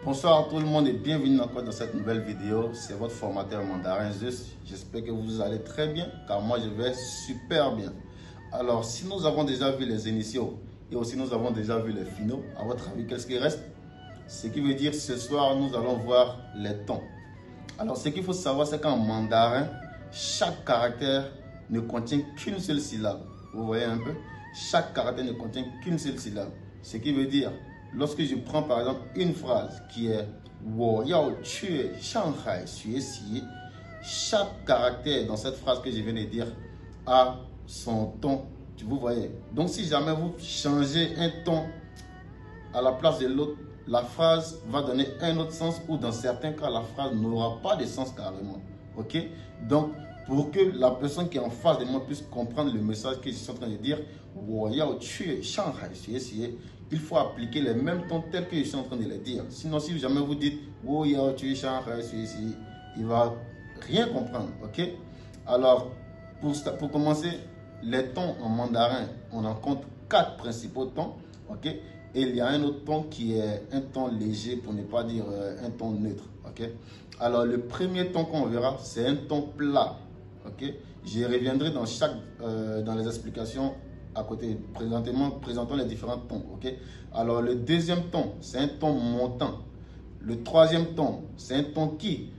Bonsoir tout le monde et bienvenue encore dans cette nouvelle vidéo. C'est votre formateur mandarin Zeus. J'espère que vous allez très bien car moi je vais super bien. Alors si nous avons déjà vu les initiaux et aussi nous avons déjà vu les finaux, à votre avis qu'est-ce qui reste? Ce qui veut dire ce soir nous allons voir les tons. Alors ce qu'il faut savoir c'est qu'en mandarin, chaque caractère ne contient qu'une seule syllabe. Vous voyez un peu? Chaque caractère ne contient qu'une seule syllabe. Ce qui veut dire, lorsque je prends par exemple une phrase qui est « wo yao que Shanghai xue xi », chaque caractère dans cette phrase que je viens de dire a son ton. Vous voyez? Donc si jamais vous changez un ton à la place de l'autre, la phrase va donner un autre sens ou dans certains cas, la phrase n'aura pas de sens carrément. Ok? Donc, pour que la personne qui est en face de moi puisse comprendre le message que je suis en train de dire, il faut appliquer les mêmes tons tels que je suis en train de les dire. Sinon, si jamais vous dites, il va rien comprendre. Ok? Alors, pour commencer, les tons en mandarin, on en compte 4 principaux tons. Ok? Et il y a un autre ton qui est un ton léger, pour ne pas dire un ton neutre. Okay? Alors, le premier ton qu'on verra, c'est un ton plat. Okay? J'y reviendrai dans les explications à côté, présentant les différents tons. Okay? Alors, le deuxième ton, c'est un ton montant. Le troisième ton, c'est un ton qui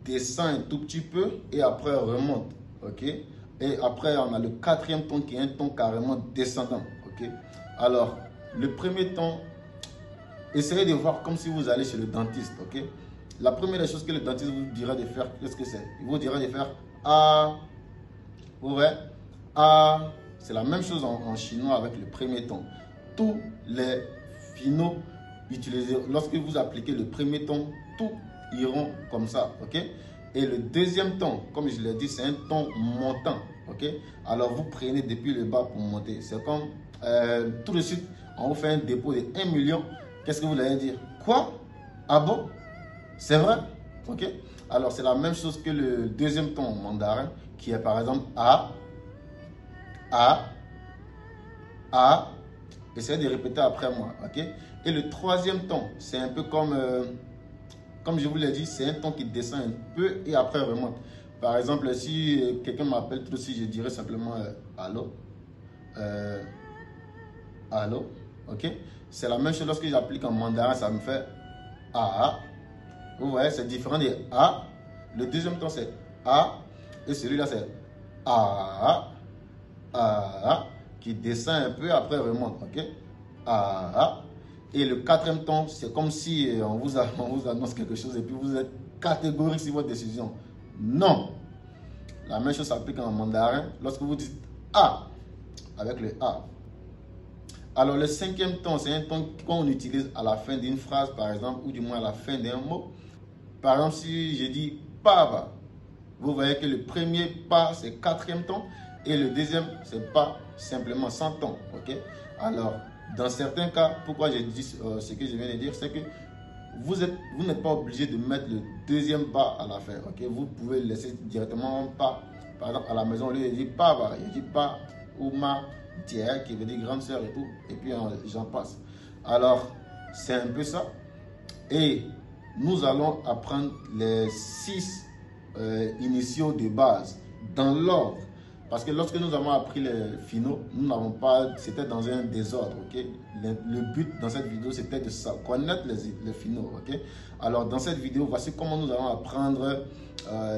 descend un tout petit peu et après remonte. Okay? Et après, on a le quatrième ton qui est un ton carrément descendant. Okay? Alors, le premier ton, essayez de voir comme si vous allez chez le dentiste, ok? La première des choses que le dentiste vous dira de faire, qu'est-ce que c'est? Il vous dira de faire A. Vous voyez? A. C'est la même chose en chinois avec le premier ton. Tous les finaux utilisés, lorsque vous appliquez le premier ton, tous iront comme ça, ok? Et le deuxième ton, comme je l'ai dit, c'est un ton montant, ok? Alors vous prenez depuis le bas pour monter. C'est comme tout de suite, on vous fait un dépôt de 1 million. Qu'est-ce que vous allez dire? Quoi? Ah bon? C'est vrai? Ok? Alors, c'est la même chose que le deuxième ton en mandarin, qui est par exemple A, A, A. Essayez de répéter après moi. Ok? Et le troisième ton, c'est un peu comme je vous l'ai dit, c'est un ton qui descend un peu et après remonte. Par exemple, si quelqu'un m'appelle tout de suite, je dirais simplement allô. Allô, ok? C'est la même chose lorsque j'applique en mandarin, ça me fait A. Vous voyez, c'est différent de A. Le deuxième ton, c'est A. Et celui-là, c'est A. A. Qui descend un peu, après remonte, ok? A. Et le quatrième ton, c'est comme si on vous annonce quelque chose et puis vous êtes catégorique sur votre décision. Non. La même chose s'applique en mandarin. Lorsque vous dites A, avec le A. Alors, le cinquième ton, c'est un ton qu'on utilise à la fin d'une phrase, par exemple, ou du moins à la fin d'un mot. Par exemple, si je dis pas, vous voyez que le premier pas, c'est quatrième ton, et le deuxième, c'est pas simplement sans ton. Ok? Alors, dans certains cas, pourquoi j'ai dit ce que je viens de dire, c'est que vous n'êtes pas obligé de mettre le deuxième pas à la fin. Ok? Vous pouvez laisser directement pas. Par exemple, à la maison, au lieu de dire pas, il dit pas ou ma. Tiers qui veut dire grande sœur et tout, et puis j'en passe. Alors, c'est un peu ça. Et nous allons apprendre les 6 initiaux de base dans l'ordre. Parce que lorsque nous avons appris les finaux, nous n'avons pas, c'était dans un désordre, ok? Le but dans cette vidéo, c'était de connaître les finaux, ok? Alors, dans cette vidéo, voici comment nous allons apprendre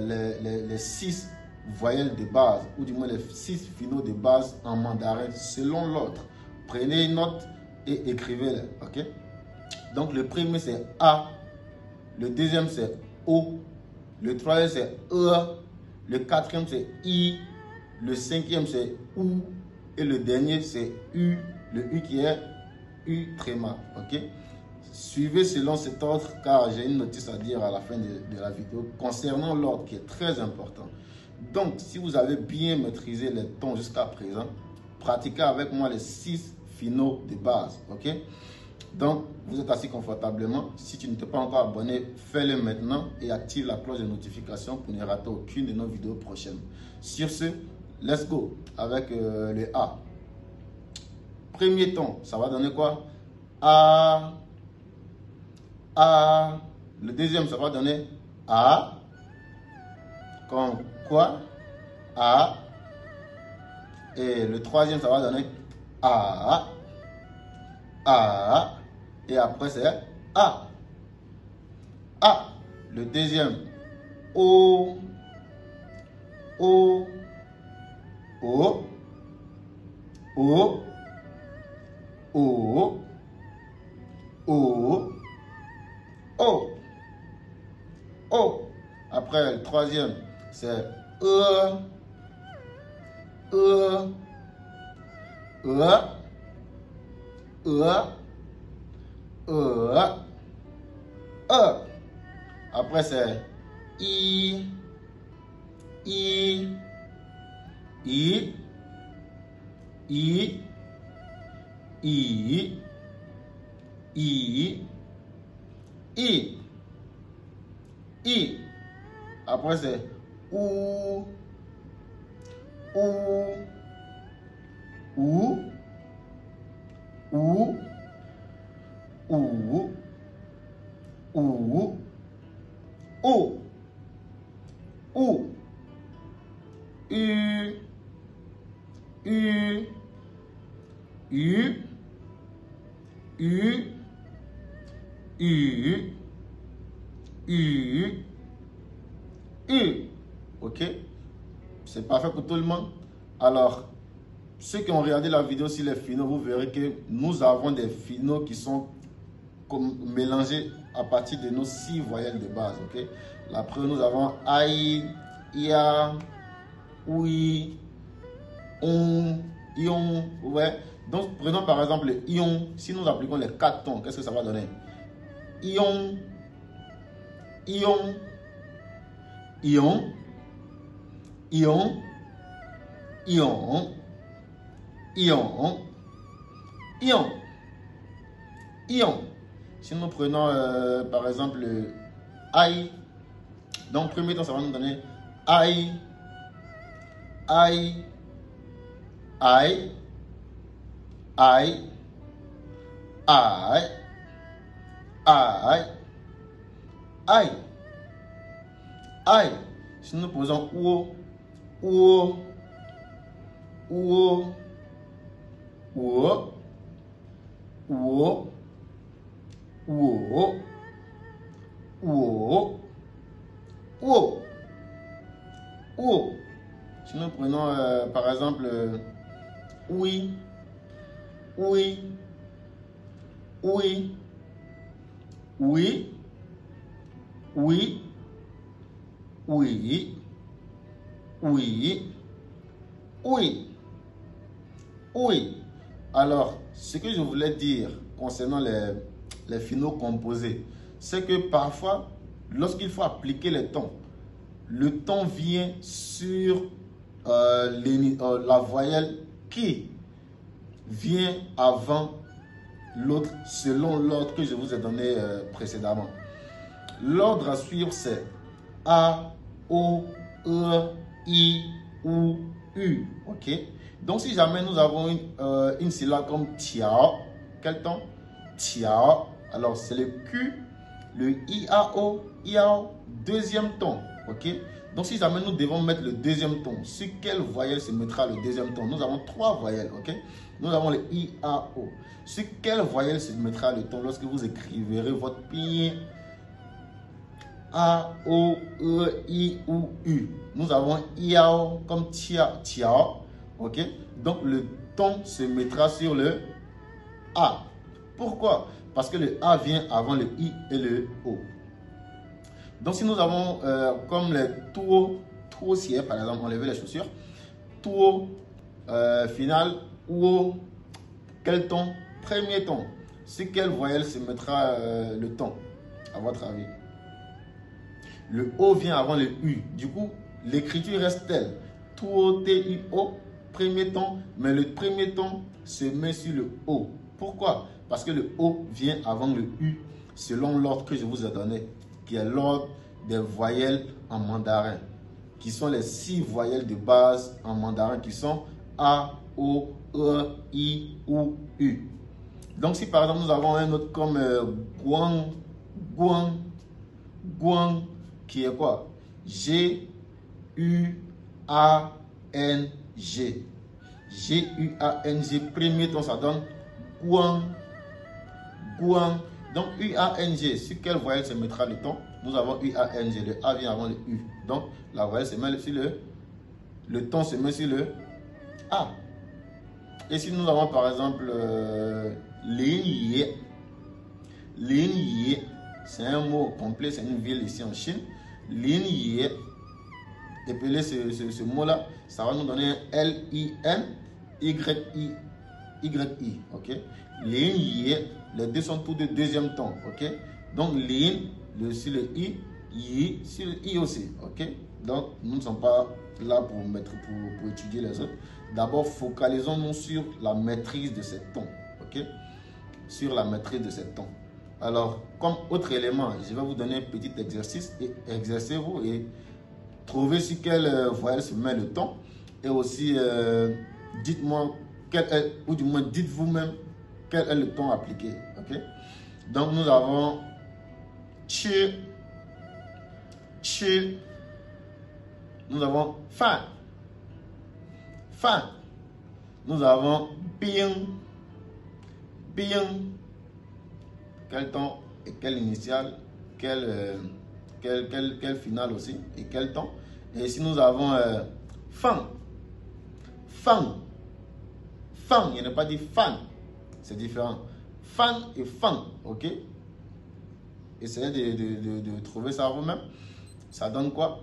les 6 voyelles de base, ou du moins les 6 finaux de base en mandarin selon l'ordre. Prenez une note et écrivez-les, ok? Donc, le premier, c'est A. Le deuxième, c'est O. Le troisième, c'est E. Le quatrième, c'est I. Le cinquième, c'est OU. Et le dernier, c'est U. Le U qui est U tréma, ok? Suivez selon cet ordre, car j'ai une notice à dire à la fin de la vidéo concernant l'ordre qui est très important. Donc, si vous avez bien maîtrisé les tons jusqu'à présent, pratiquez avec moi les 6 finaux de base, ok? Donc, vous êtes assis confortablement. Si tu ne t'es pas encore abonné, fais-le maintenant et active la cloche de notification pour ne rater aucune de nos vidéos prochaines. Sur ce, let's go avec le A. Premier ton, ça va donner quoi? A. A. Le deuxième, ça va donner A. Comme quoi? A. Et le troisième, ça va donner A. A. Et après, c'est A. A. Le deuxième, O. O. O. O. O. O. O. O. Après, le troisième, c'est E. E. E. E. E. E. Après, c'est I. I. I. I. I. I. I. I. Après, c'est OU. OU. OU. OU. OU. OU. O. O. U. U. U. U. U. U. U. Ok? C'est parfait pour tout le monde. Alors, ceux qui ont regardé la vidéo sur les finaux, vous verrez que nous avons des finaux qui sont mélangés à partir de nos 6 voyelles de base. Ok? La première, nous avons aïe, ia, oui, on, ion. Ouais. Donc, prenons par exemple le ion. Si nous appliquons les 4 tons, qu'est-ce que ça va donner? Ion, ion, ion, ion, ion, ion, ion, ion. Si nous prenons par exemple le aïe, donc premier temps ça va nous donner aïe, aïe, aïe, aïe, aïe, aïe, aïe, aïe. Si nous posons ou, ou, ou, ou, ou, ou, ou, ou, ou. Si nous prenons par exemple oui, oui, oui, oui, oui, oui, oui, oui, oui. Alors, ce que je voulais dire concernant les finaux composés, c'est que parfois, lorsqu'il faut appliquer les tons, le ton vient sur la voyelle qui vient avant l'autre selon l'ordre que je vous ai donné précédemment. L'ordre à suivre, c'est A, O, E, I, O, U. Ok? Donc, si jamais nous avons une syllabe comme tiao, quel ton? Tiao. Alors, c'est le Q, le IAO, IAO, deuxième ton. Ok? Donc, si jamais nous devons mettre le deuxième ton, sur quelle voyelle se mettra le deuxième ton? Nous avons 3 voyelles. Ok? Nous avons le IAO. Sur quelle voyelle se mettra le ton lorsque vous écriverez votre pied? A, O, E, I, O, U. Nous avons IAO comme tiao. Ok? Donc, le ton se mettra sur le A. Pourquoi? Parce que le A vient avant le I et le O. Donc, si nous avons comme les troussiers, par exemple, enlever les chaussures, tout final, ou quel ton? Premier ton. Sur quelle voyelle se mettra le ton, à votre avis? Le O vient avant le U. Du coup, l'écriture reste telle. Tout T-I-O, premier ton, mais le premier ton se met sur le O. Pourquoi? Parce que le O vient avant le U, selon l'ordre que je vous ai donné, qui est l'ordre des voyelles en mandarin, qui sont les 6 voyelles de base en mandarin, qui sont A, O, E, I, O, U. Donc, si par exemple nous avons un autre comme Guang, Guang. Guang, qui est quoi? G-U-A-N-G. G-U-A-N-G, premier ton, ça donne Guang. Guang. Donc, U-A-N-G, sur quelle voyelle se mettra le ton? Nous avons U-A-N-G, le A vient avant le U. Donc, la voyelle se met sur le ton se met sur le A. Et si nous avons par exemple Lin Ye. Lin Ye, c'est un mot complet, c'est une ville ici en Chine. Lin Ye, épeler ce mot-là, ça va nous donner un L-I-N-Y-I. Y-I, ok? Lin Ye, les deux sont tous de deuxième ton, ok? Donc, Lin, sur le I, Yi, sur le I aussi, ok? Donc, nous ne sommes pas là pour étudier les autres. D'abord, focalisons-nous sur la maîtrise de ces tons, ok? Sur la maîtrise de ces tons. Alors, comme autre élément, je vais vous donner un petit exercice et exercez-vous et trouvez sur quelle voyelle se met le ton. Et aussi, dites-moi quel est, ou du moins dites vous-même quel est le ton appliqué, ok? Donc, nous avons chi, chi. Nous avons fin. Fin. Nous avons bien. Bien. Quel ton et quelle initiale, quel final aussi et quel ton. Et ici nous avons fan. Fan. Fan, il n'est pas dit fan. C'est différent. Fan et fan, ok? Essayez de trouver ça vous-même. Ça donne quoi?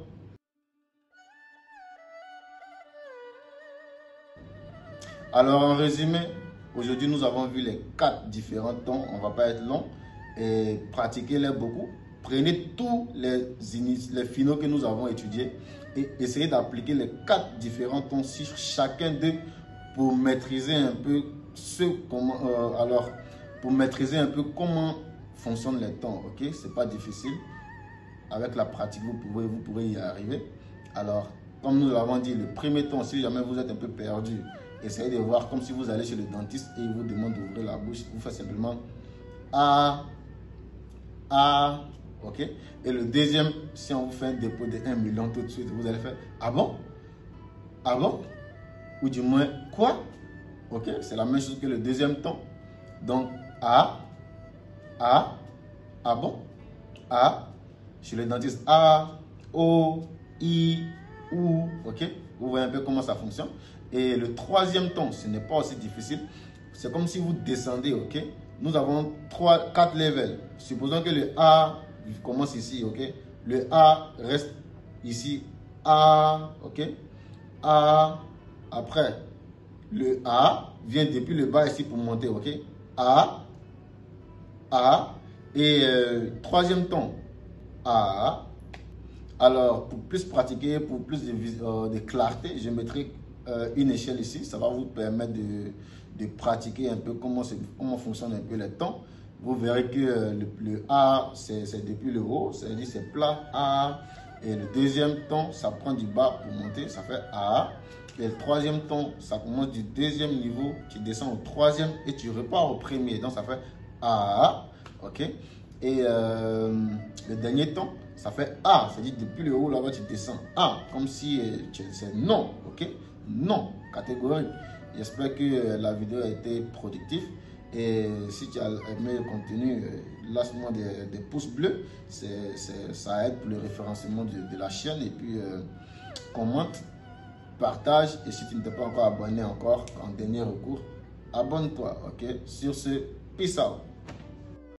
Alors en résumé, aujourd'hui nous avons vu les 4 différents tons, on ne va pas être long, et pratiquez-les beaucoup. Prenez tous les finaux que nous avons étudiés et essayez d'appliquer les 4 différents tons sur chacun d'eux pour maîtriser un peu comment fonctionnent les tons, ok? C'est pas difficile. Avec la pratique, vous pourrez y arriver. Alors, comme nous l'avons dit, le premier ton, si jamais vous êtes un peu perdu, essayez de voir comme si vous allez chez le dentiste et il vous demande d'ouvrir la bouche. Vous faites simplement A, ok? Et le deuxième, si on vous fait un dépôt de 1 million tout de suite, vous allez faire ah bon? Ah bon? Ou du moins quoi? Ok? C'est la même chose que le deuxième ton. Donc A, ah bon? A, chez le dentiste A, O, I, ou, ok? Vous voyez un peu comment ça fonctionne. Et le troisième ton, ce n'est pas aussi difficile. C'est comme si vous descendez, ok? Nous avons 4 levels. Supposons que le A commence ici, ok? Le A reste ici, A, ok? A, après, le A vient depuis le bas ici pour monter, ok? A, et troisième ton, A. Alors, pour plus pratiquer, pour plus de clarté, je mettrai une échelle ici. Ça va vous permettre de pratiquer un peu comment fonctionnent un peu les tons. Vous verrez que le A, c'est depuis le haut, c'est-à-dire c'est plat, A. Et le deuxième ton, ça prend du bas pour monter, ça fait A. Et le troisième ton, ça commence du deuxième niveau, tu descends au troisième et tu repars au premier. Donc, ça fait A, ok. Et le dernier ton, ça fait A, c'est-à-dire depuis le haut, là-bas, tu descends A, comme si c'est non, ok? Non, catégorique. J'espère que la vidéo a été productive. Et si tu as aimé le contenu, lâche-moi des pouces bleus. Ça aide pour le référencement de la chaîne. Et puis, commente, partage. Et si tu ne t'es pas encore abonné en dernier recours, abonne-toi, ok? Sur ce, peace out.